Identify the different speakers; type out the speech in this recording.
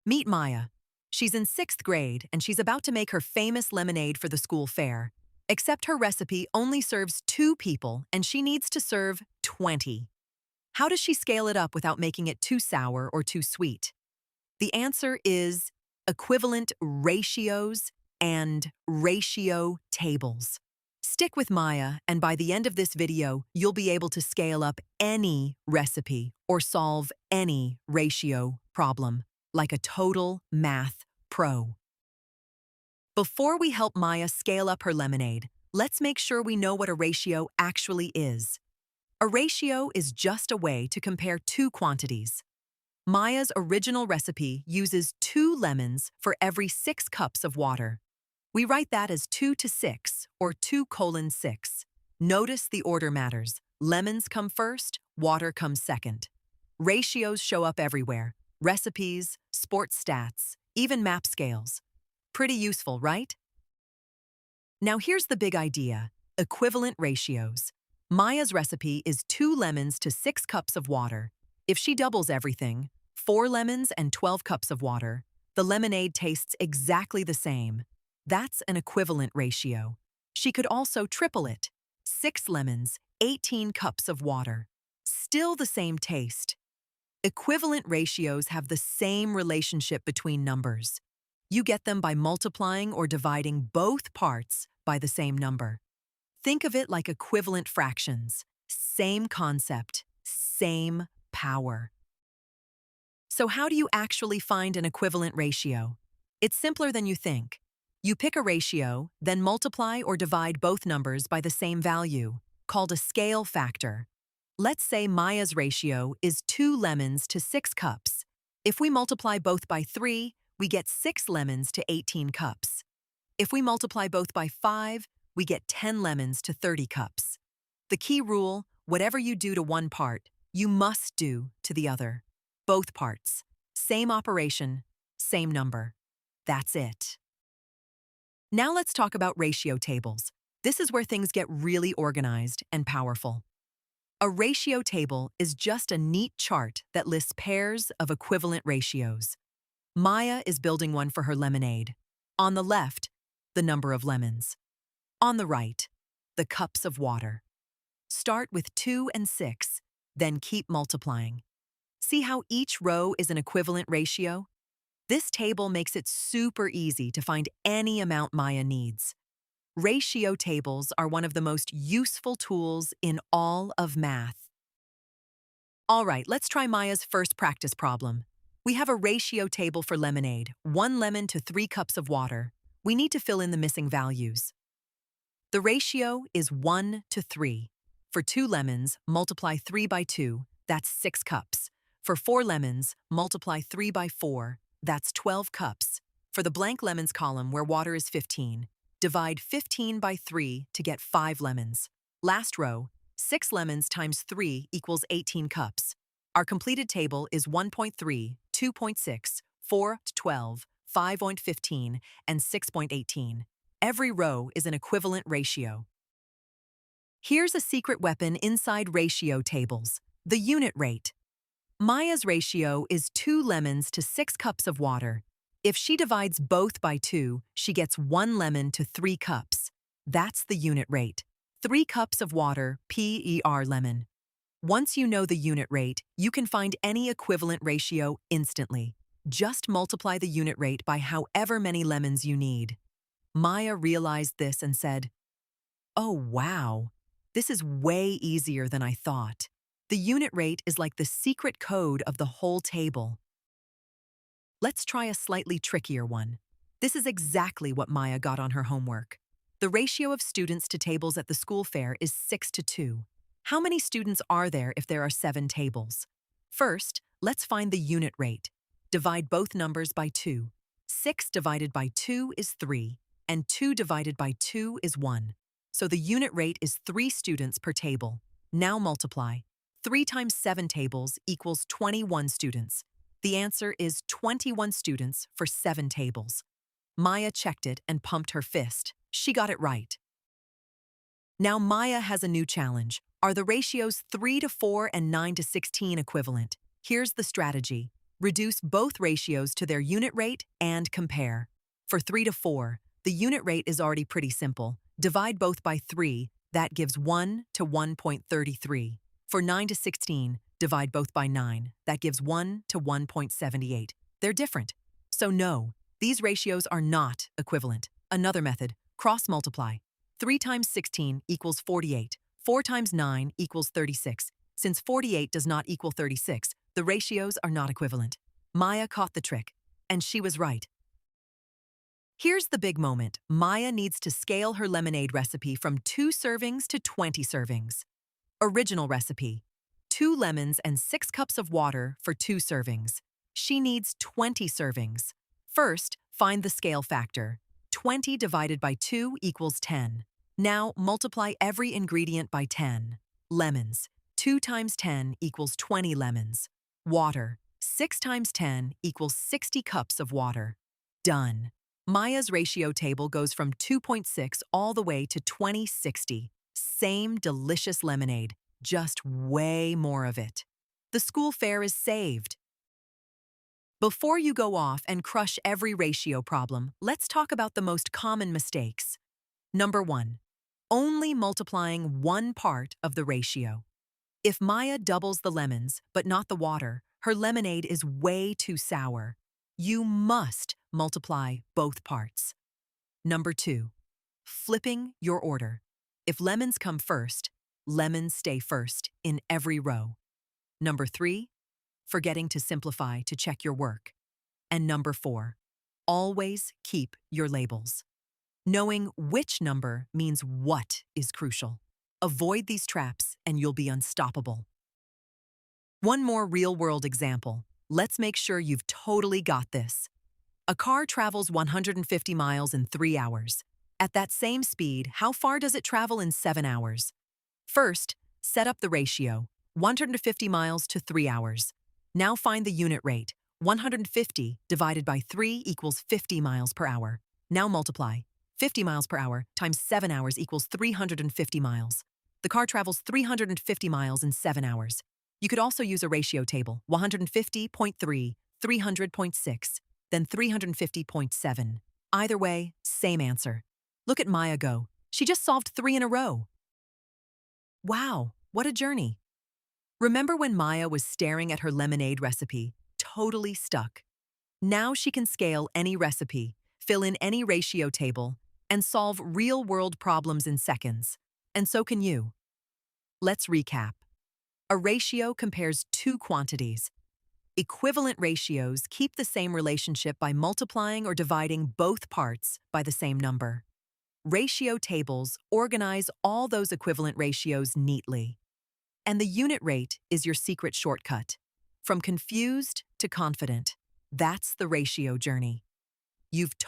Speaker 1: Meet Maya. She's in 6th grade and she's about to make her famous lemonade for the school fair. Except her recipe only serves 2 people and she needs to serve 20. How does she scale it up without making it too sour or too sweet? The answer is equivalent ratios and ratio tables. Stick with Maya, and by the end of this video, you'll be able to scale up any recipe or solve any ratio problem, like a total math pro. Before we help Maya scale up her lemonade, let's make sure we know what a ratio actually is. A ratio is just a way to compare 2 quantities. Maya's original recipe uses 2 lemons for every 6 cups of water. We write that as 2 to 6, or 2:6. Notice the order matters. Lemons come first, water comes second. Ratios show up everywhere. Recipes, sports stats, even map scales. Pretty useful, right? Now here's the big idea: equivalent ratios. Maya's recipe is 2 lemons to 6 cups of water. If she doubles everything, 4 lemons and 12 cups of water, the lemonade tastes exactly the same. That's an equivalent ratio. She could also triple it. 6 lemons, 18 cups of water. Still the same taste. Equivalent ratios have the same relationship between numbers. You get them by multiplying or dividing both parts by the same number. Think of it like equivalent fractions. Same concept, same power. So how do you actually find an equivalent ratio? It's simpler than you think. You pick a ratio, then multiply or divide both numbers by the same value, called a scale factor. Let's say Maya's ratio is 2 lemons to 6 cups. If we multiply both by 3, we get 6 lemons to 18 cups. If we multiply both by 5, we get 10 lemons to 30 cups. The key rule: whatever you do to one part, you must do to the other. Both parts. Same operation, same number. That's it. Now let's talk about ratio tables. This is where things get really organized and powerful. A ratio table is just a neat chart that lists pairs of equivalent ratios. Maya is building one for her lemonade. On the left, the number of lemons. On the right, the cups of water. Start with 2 and 6, then keep multiplying. See how each row is an equivalent ratio? This table makes it super easy to find any amount Maya needs. Ratio tables are one of the most useful tools in all of math. All right, let's try Maya's first practice problem. We have a ratio table for lemonade, 1 lemon to 3 cups of water. We need to fill in the missing values. The ratio is 1 to 3. For 2 lemons, multiply 3 by 2, that's 6 cups. For 4 lemons, multiply 3 by 4, that's 12 cups. For the blank lemons column where water is 15, divide 15 by 3 to get 5 lemons. Last row, 6 lemons times 3 equals 18 cups. Our completed table is 1.3, 2.6, 4.12, 5.15, and 6.18. Every row is an equivalent ratio. Here's a secret weapon inside ratio tables: the unit rate. Maya's ratio is 2 lemons to 6 cups of water. If she divides both by 2, she gets 1 lemon to 3 cups. That's the unit rate. 3 cups of water, per lemon. Once you know the unit rate, you can find any equivalent ratio instantly. Just multiply the unit rate by however many lemons you need. Maya realized this and said, "Oh, wow, this is way easier than I thought." The unit rate is like the secret code of the whole table. Let's try a slightly trickier one. This is exactly what Maya got on her homework. The ratio of students to tables at the school fair is 6 to 2. How many students are there if there are 7 tables? First, let's find the unit rate. Divide both numbers by 2. 6 divided by 2 is 3, and 2 divided by 2 is 1. So the unit rate is 3 students per table. Now multiply. 3 times 7 tables equals 21 students. The answer is 21 students for 7 tables. Maya checked it and pumped her fist. She got it right. Now Maya has a new challenge. Are the ratios 3 to 4 and 9 to 16 equivalent? Here's the strategy. Reduce both ratios to their unit rate and compare. For 3 to 4, the unit rate is already pretty simple. Divide both by 3, that gives 1 to 1.33. For 9 to 16, divide both by 9, that gives 1 to 1.78. They're different. So no, these ratios are not equivalent. Another method, cross-multiply. 3 times 16 equals 48. 4 times 9 equals 36. Since 48 does not equal 36, the ratios are not equivalent. Maya caught the trick, and she was right. Here's the big moment. Maya needs to scale her lemonade recipe from 2 servings to 20 servings. Original recipe: 2 lemons and 6 cups of water for 2 servings. She needs 20 servings. First, find the scale factor. 20 divided by 2 equals 10. Now, multiply every ingredient by 10. Lemons. 2 times 10 equals 20 lemons. Water. 6 times 10 equals 60 cups of water. Done. Maya's ratio table goes from 2.6 all the way to 2060. Same delicious lemonade, just way more of it. The school fair is saved. Before you go off and crush every ratio problem, let's talk about the most common mistakes. Number 1. Only multiplying one part of the ratio. If Maya doubles the lemons, but not the water, her lemonade is way too sour. You must multiply both parts. Number 2. Flipping your order. If lemons come first, lemons stay first in every row. Number 3. Forgetting to simplify to check your work. And number 4. Always keep your labels. Knowing which number means what is crucial. Avoid these traps and you'll be unstoppable. One more real-world example. Let's make sure you've totally got this. A car travels 150 miles in 3 hours. At that same speed, how far does it travel in 7 hours? First, set up the ratio, 150 miles to 3 hours. Now find the unit rate. 150 divided by 3 equals 50 miles per hour. Now multiply. 50 miles per hour times 7 hours equals 350 miles. The car travels 350 miles in 7 hours. You could also use a ratio table, 150.3, 300.6, then 350.7. Either way, same answer. Look at Maya go. She just solved 3 in a row. Wow, what a journey. Remember when Maya was staring at her lemonade recipe, totally stuck? Now she can scale any recipe, fill in any ratio table, and solve real-world problems in seconds. And so can you. Let's recap. A ratio compares 2 quantities. Equivalent ratios keep the same relationship by multiplying or dividing both parts by the same number. Ratio tables organize all those equivalent ratios neatly. And the unit rate is your secret shortcut. From confused to confident, that's the ratio journey. You've